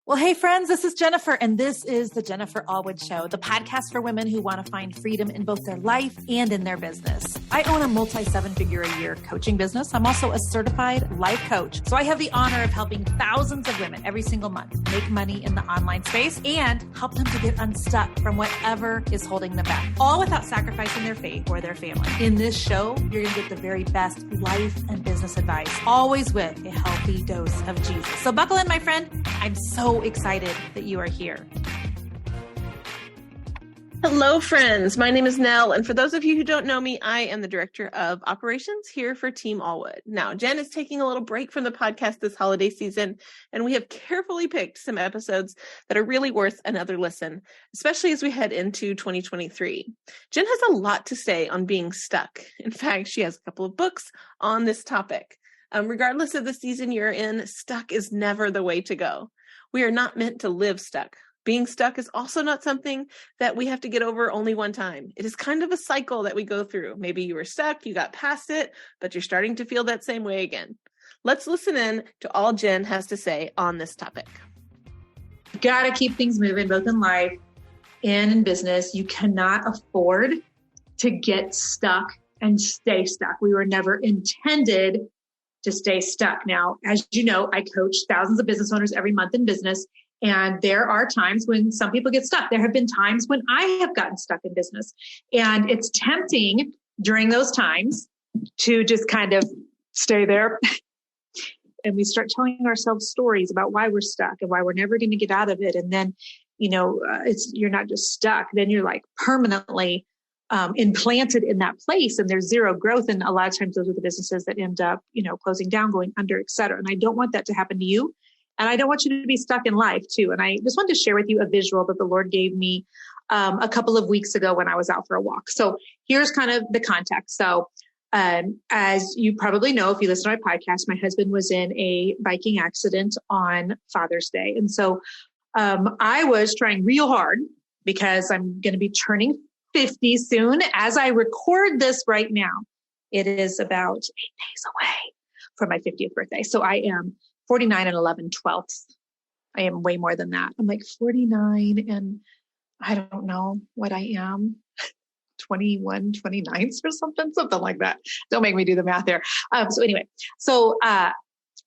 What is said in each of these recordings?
Well, hey friends, this is Jennifer, and this is the Jennifer Allwood Show, the podcast for women who want to find freedom in both their life and in their business. I own a multi-7-figure-a-year coaching business. I'm also a certified life coach. So I have the honor of helping thousands of women every single month make money in the online space and help them to get unstuck from whatever is holding them back, all without sacrificing their faith or their family. In this show, you're going to get the very best life and business advice, always with a healthy dose of Jesus. So buckle in, my friend. I'm so excited that you are here. Hello, friends. My name is Nell, and for those of you who don't know me, I am the Director of Operations here for Team Allwood. Now, Jen is taking a little break from the podcast this holiday season, and we have carefully picked some episodes that are really worth another listen, especially as we head into 2023. Jen has a lot to say on being stuck. In fact, she has a couple of books on this topic. Regardless of the season you're in, stuck is never the way to go. We are not meant to live stuck. Being stuck is also not something that we have to get over only one time. It is kind of a cycle that we go through. Maybe you were stuck, you got past it, but you're starting to feel that same way again. Let's listen in to all Jen has to say on this topic. You got to keep things moving, both in life and in business. You cannot afford to get stuck and stay stuck. We were never intended to stay stuck. Now, as you know, I coach thousands of business owners every month in business. And there are times when some people get stuck. There have been times when I have gotten stuck in business. And it's tempting during those times to just kind of stay there. And we start telling ourselves stories about why we're stuck and why we're never going to get out of it. And then, you're not just stuck. Then you're like permanently implanted in that place, and there's zero growth. And a lot of times those are the businesses that end up, closing down, going under, et cetera. And I don't want that to happen to you. And I don't want you to be stuck in life too. And I just wanted to share with you a visual that the Lord gave me a couple of weeks ago when I was out for a walk. So here's kind of the context. So as you probably know, if you listen to my podcast, my husband was in a biking accident on Father's Day. And so I was trying real hard because I'm going to be turning 50 soon. As I record this right now, it is about 8 days away from my 50th birthday. So I am 49 and 11/12. I am way more than that. I'm like 49 and I don't know what I am, 21, 29ths or something like that. Don't make me do the math there. So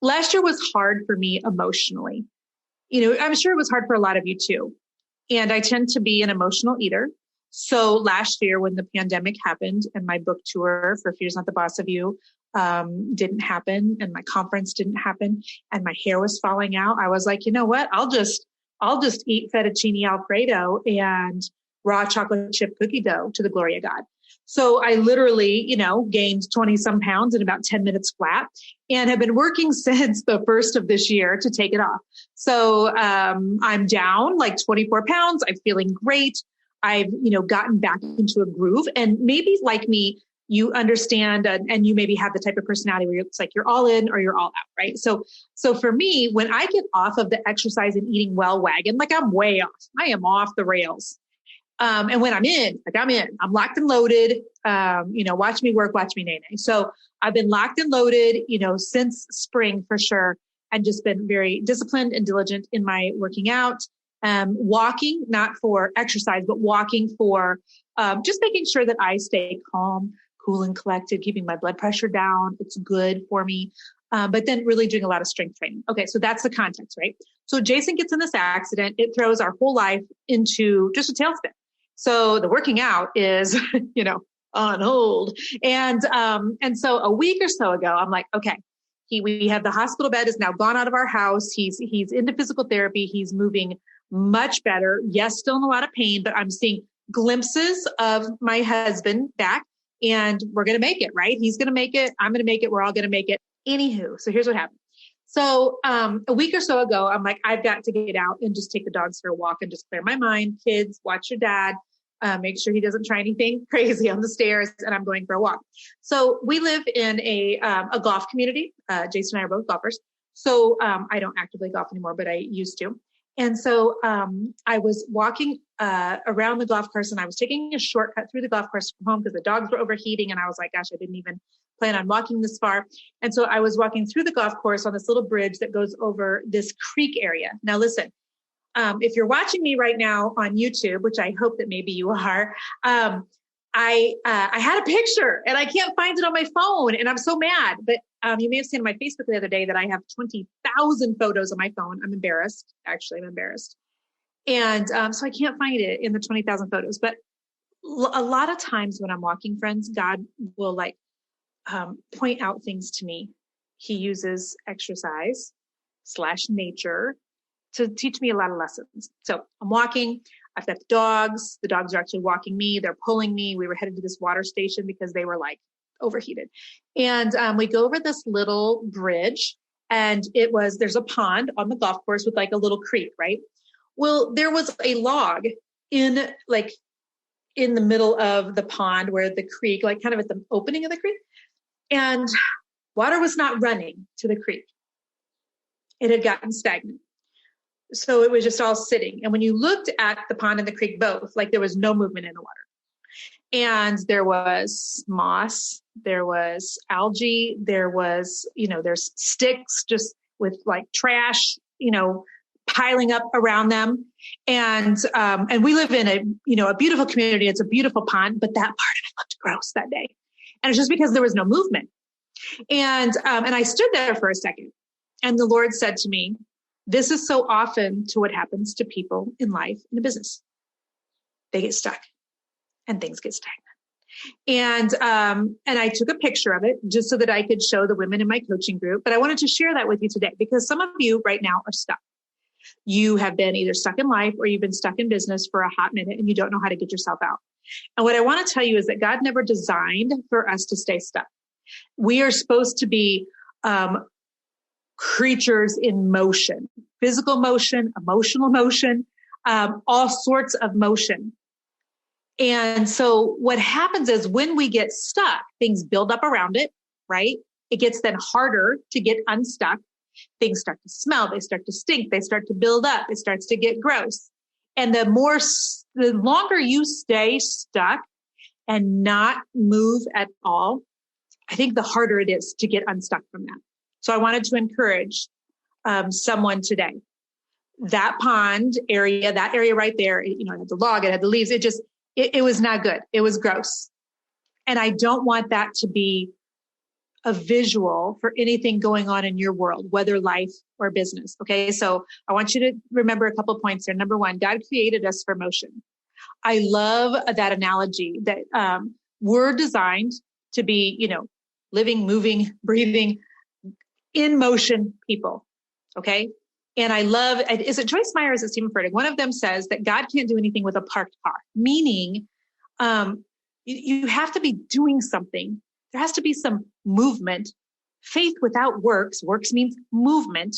last year was hard for me emotionally. I'm sure it was hard for a lot of you too. And I tend to be an emotional eater. So last year when the pandemic happened and my book tour for Fear's Not the Boss of You didn't happen, and my conference didn't happen, and my hair was falling out, I was like, you know what? I'll just eat fettuccine Alfredo and raw chocolate chip cookie dough to the glory of God. So I literally, gained 20 some pounds in about 10 minutes flat, and have been working since the first of this year to take it off. So I'm down like 24 pounds. I'm feeling great. I've, gotten back into a groove, and maybe like me, you understand, and you maybe have the type of personality where it's like you're all in or you're all out, right? So for me, when I get off of the exercise and eating well wagon, like I'm way off, I am off the rails. And when I'm in, I'm locked and loaded, watch me work, watch me nay. So I've been locked and loaded, since spring for sure, and just been very disciplined and diligent in my working out. Walking, not for exercise, but walking for just making sure that I stay calm, cool, and collected, keeping my blood pressure down. It's good for me. But then really doing a lot of strength training. Okay, so that's the context, right? So Jason gets in this accident. It throws our whole life into just a tailspin. So the working out is, on hold. And so a week or so ago, I'm like, okay, we have the hospital bed is now gone out of our house. He's into physical therapy. He's moving much better. Yes, still in a lot of pain, but I'm seeing glimpses of my husband back, and we're going to make it, right? He's going to make it. I'm going to make it. We're all going to make it. Anywho, so here's what happened. So a week or so ago, I'm like, I've got to get out and just take the dogs for a walk and just clear my mind. Kids, watch your dad. Make sure he doesn't try anything crazy on the stairs, and I'm going for a walk. So we live in a golf community. Jason and I are both golfers. So I don't actively golf anymore, but I used to. And so I was walking around the golf course, and I was taking a shortcut through the golf course from home because the dogs were overheating. And I was like, gosh, I didn't even plan on walking this far. And so I was walking through the golf course on this little bridge that goes over this creek area. Now listen, if you're watching me right now on YouTube, which I hope that maybe you are, I had a picture and I can't find it on my phone and I'm so mad, but you may have seen on my Facebook the other day that I have 20,000 photos on my phone. I'm embarrassed. Actually, I'm embarrassed. And so I can't find it in the 20,000 photos, but a lot of times when I'm walking, friends, God will like point out things to me. He uses exercise / nature to teach me a lot of lessons. So I'm walking. I've got the dogs. The dogs are actually walking me. They're pulling me. We were headed to this water station because they were like overheated. And we go over this little bridge and there's a pond on the golf course with like a little creek, right? Well, there was a log in the middle of the pond where the creek, like kind of at the opening of the creek, and water was not running to the creek. It had gotten stagnant. So it was just all sitting. And when you looked at the pond and the creek both, like there was no movement in the water. And there was moss, there was algae, there was, there's sticks just with like trash, piling up around them. And we live in a beautiful community. It's a beautiful pond, but that part of it looked gross that day. And it's just because there was no movement. And I stood there for a second and the Lord said to me, this is so often to what happens to people in life, in a business. They get stuck and things get stagnant. And I took a picture of it just so that I could show the women in my coaching group. But I wanted to share that with you today because some of you right now are stuck. You have been either stuck in life or you've been stuck in business for a hot minute and you don't know how to get yourself out. And what I want to tell you is that God never designed for us to stay stuck. We are supposed to be creatures in motion, physical motion, emotional motion, all sorts of motion. And so what happens is when we get stuck, things build up around it, right? It gets then harder to get unstuck. Things start to smell. They start to stink. They start to build up. It starts to get gross. And the longer you stay stuck and not move at all, I think the harder it is to get unstuck from that. So I wanted to encourage someone today. That pond area, that area right there, it had the log, it had the leaves. It was not good. It was gross. And I don't want that to be a visual for anything going on in your world, whether life or business. Okay. So I want you to remember a couple of points there. Number one, God created us for motion. I love that analogy that we're designed to be, living, moving, breathing, in motion people. Okay. And I love, is it Joyce Meyer or is it Steven Furtick? One of them says that God can't do anything with a parked car, meaning you have to be doing something. There has to be some movement. Faith without works means movement,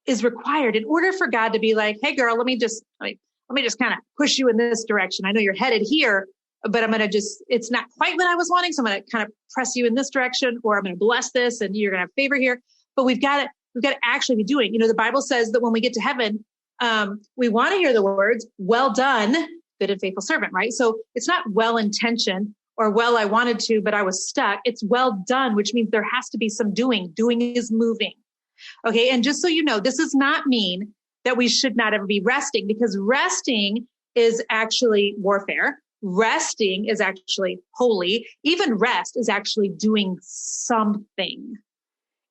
is required in order for God to be like, hey girl, let me just kind of push you in this direction. I know you're headed here, but I'm going to it's not quite what I was wanting. So I'm going to kind of press you in this direction, or I'm going to bless this and you're going to have favor here. But we've got to actually be doing, the Bible says that when we get to heaven, we want to hear the words, well done, good and faithful servant, right? So it's not well-intentioned or well, I wanted to, but I was stuck. It's well done, which means there has to be some doing. Doing is moving. Okay. And just so you know, this does not mean that we should not ever be resting, because resting is actually warfare. Resting is actually holy. Even rest is actually doing something.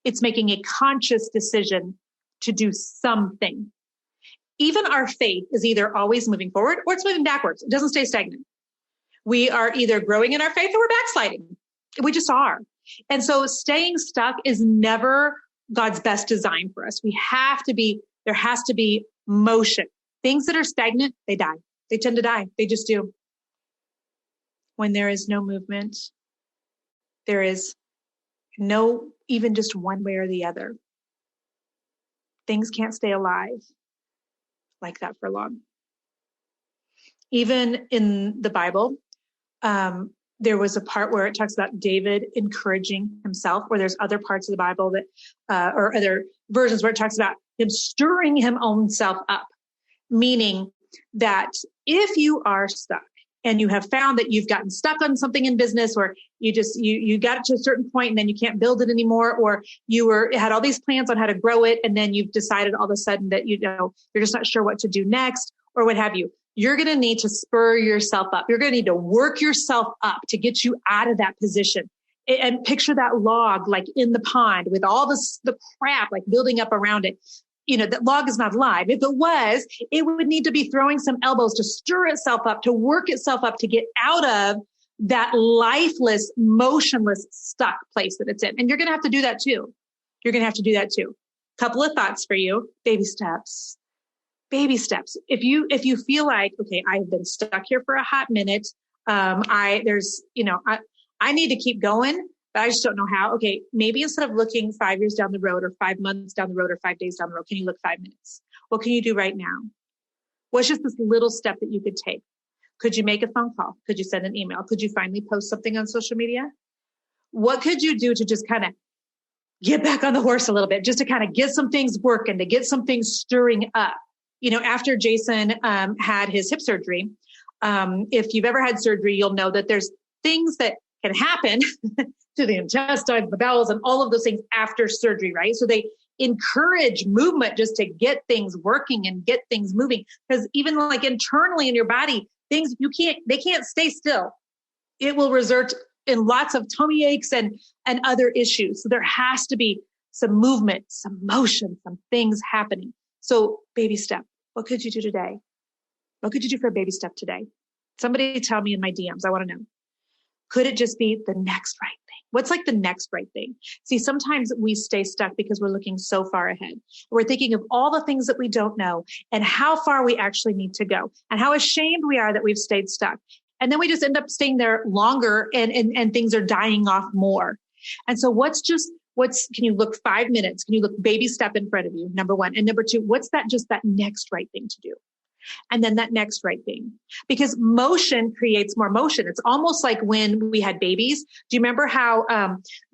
It's making a conscious decision to do something. Even our faith is either always moving forward or it's moving backwards. It doesn't stay stagnant. We are either growing in our faith or we're backsliding. We just are. And so staying stuck is never God's best design for us. There has to be motion. Things that are stagnant, they die. They tend to die. They just do. When there is no movement, there is no even just one way or the other. Things can't stay alive like that for long. Even in the Bible, there was a part where it talks about David encouraging himself, where there's other parts of the Bible that, or other versions where it talks about him stirring his own self up, meaning that if you are stuck and you have found that you've gotten stuck on something in business, or you got it to a certain point and then you can't build it anymore, or you had all these plans on how to grow it, and then you've decided all of a sudden that, you're just not sure what to do next, or what have you. You're going to need to spur yourself up. You're going to need to work yourself up to get you out of that position. And picture that log like in the pond with all the crap like building up around it. That log is not alive. If it was, it would need to be throwing some elbows to stir itself up, to work itself up, to get out of that lifeless, motionless, stuck place that it's in. And you're going to have to do that too. Couple of thoughts for you. Baby steps. If you feel like, okay, I've been stuck here for a hot minute. I need to keep going, but I just don't know how. Okay, maybe instead of looking 5 years down the road, or 5 months down the road, or 5 days down the road, can you look 5 minutes? What can you do right now? What's just this little step that you could take? Could you make a phone call? Could you send an email? Could you finally post something on social media? What could you do to just kind of get back on the horse a little bit, just to kind of get some things working, to get some things stirring up? After Jason had his hip surgery, if you've ever had surgery, you'll know that there's things that can happen to the intestines, the bowels, and all of those things after surgery, right? So they encourage movement just to get things working and get things moving. Because even like internally in your body, they can't stay still. It will result in lots of tummy aches and other issues. So there has to be some movement, some motion, some things happening. So baby step, what could you do today? What could you do for a baby step today? Somebody tell me in my DMs. I want to know. Could it just be the next right thing? What's like the next right thing? See, sometimes we stay stuck because we're looking so far ahead. We're thinking of all the things that we don't know and how far we actually need to go and how ashamed we are that we've stayed stuck. And then we just end up staying there longer and things are dying off more. And so can you look 5 minutes? Can you look baby step in front of you? Number one. And number two, what's that next right thing to do? And then that next right thing, because motion creates more motion. It's almost like when we had babies. Do you remember how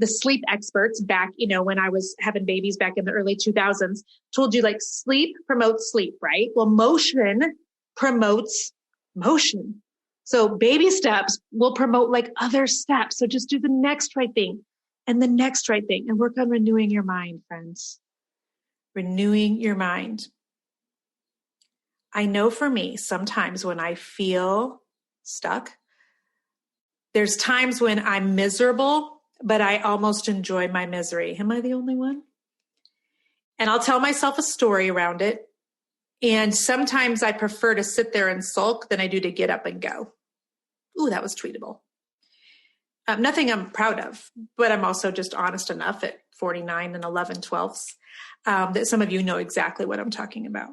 the sleep experts back, when I was having babies back in the early 2000s, told you like sleep promotes sleep, right? Well, motion promotes motion. So baby steps will promote like other steps. So just do the next right thing and the next right thing, and work on renewing your mind, friends. Renewing your mind. I know for me, sometimes when I feel stuck, there's times when I'm miserable, but I almost enjoy my misery. Am I the only one? And I'll tell myself a story around it. And sometimes I prefer to sit there and sulk than I do to get up and go. Ooh, that was tweetable. Nothing I'm proud of, but I'm also just honest enough at 49 and 11/12 that some of you know exactly what I'm talking about.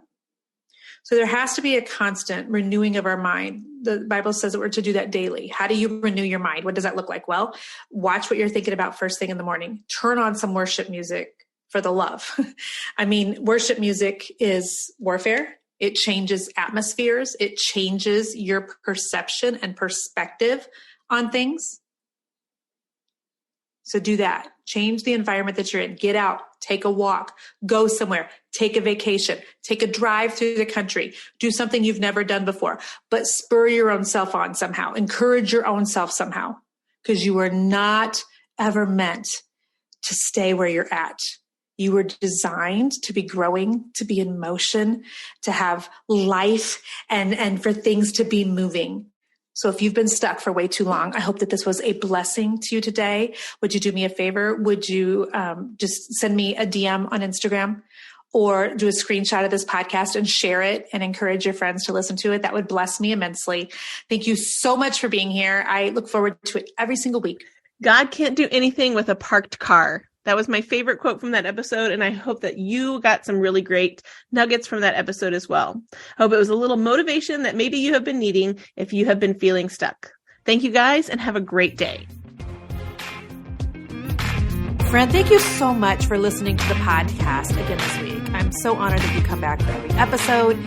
So there has to be a constant renewing of our mind. The Bible says that we're to do that daily. How do you renew your mind? What does that look like? Well, watch what you're thinking about first thing in the morning. Turn on some worship music for the love. I mean, worship music is warfare. It changes atmospheres. It changes your perception and perspective on things. So do that. Change the environment that you're in. Get out, take a walk, go somewhere, take a vacation, take a drive through the country, do something you've never done before, but spur your own self on somehow. Encourage your own self somehow, because you were not ever meant to stay where you're at. You were designed to be growing, to be in motion, to have life, and for things to be moving. So if you've been stuck for way too long, I hope that this was a blessing to you today. Would you do me a favor? Would you just send me a DM on Instagram or do a screenshot of this podcast and share it and encourage your friends to listen to it? That would bless me immensely. Thank you so much for being here. I look forward to it every single week. God can't do anything with a parked car. That was my favorite quote from that episode, and I hope that you got some really great nuggets from that episode as well. I hope it was a little motivation that maybe you have been needing if you have been feeling stuck. Thank you guys, and have a great day. Friend, thank you so much for listening to the podcast again this week. I'm so honored that you come back for every episode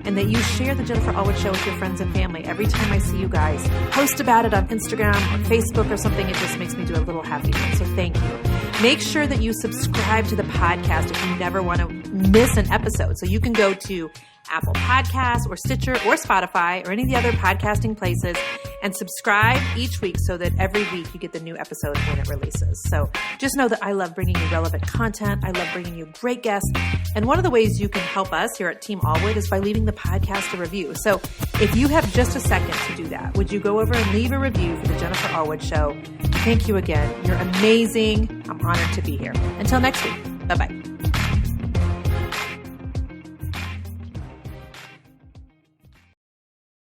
and that you share the Jennifer Allwood Show with your friends and family. Every time I see you guys post about it on Instagram or Facebook or something, it just makes me do a little happy. So thank you. Make sure that you subscribe to the podcast if you never want to miss an episode. So you can go to Apple Podcasts or Stitcher or Spotify or any of the other podcasting places, and subscribe each week so that every week you get the new episode when it releases. So just know that I love bringing you relevant content. I love bringing you great guests. And one of the ways you can help us here at Team Allwood is by leaving the podcast a review. So if you have just a second to do that, would you go over and leave a review for the Jennifer Allwood Show? Thank you again. You're amazing. I'm honored to be here. Until next week. Bye-bye.